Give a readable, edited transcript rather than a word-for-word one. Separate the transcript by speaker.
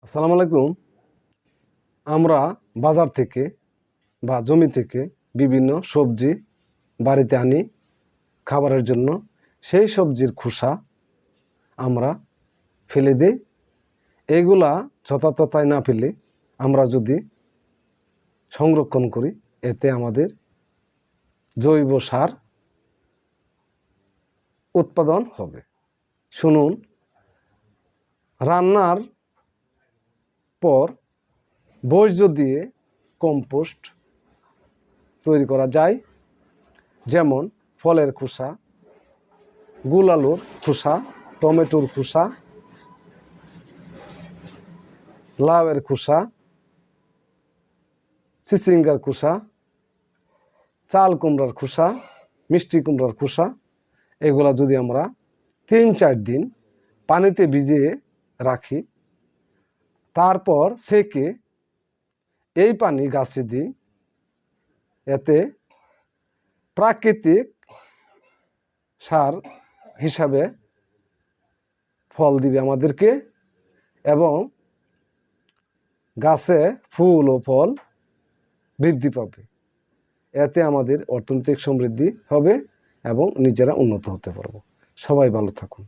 Speaker 1: আসসালামু আলাইকুম। আমরা বাজার থেকে বা জমি থেকে বিভিন্ন সবজি বাড়িতে আনি খাবারের জন্য। সেই সবজির খোসা আমরা ফেলে দিই। এগুলা যথাযথতায় না ফেলে আমরা যদি সংরক্ষণ করি, এতে আমাদের জৈব সার উৎপাদন হবে। শুনুন, রান্নার পর বর্জ্য দিয়ে কম্পোস্ট তৈরি করা যায়। যেমন ফলের খোসা, গুল আলুর খোসা, টমেটোর খোসা, লাউয়ের খোসা, চিচিঙ্গার খোসা, চাল কুমড়ার খোসা, মিষ্টি কুমড়ার খোসা। এগুলা যদি আমরা 3-4 দিন পানিতে ভিজিয়ে রাখি, তারপর সেকে এই পানি গাছে দিই, এতে প্রাকৃতিক সার হিসাবে ফল দিবে আমাদেরকে এবং গাছে ফুল ও ফল বৃদ্ধি পাবে। এতে আমাদের অর্থনৈতিক সমৃদ্ধি হবে এবং নিজেরা উন্নত হতে পারবো। সবাই ভালো থাকুন।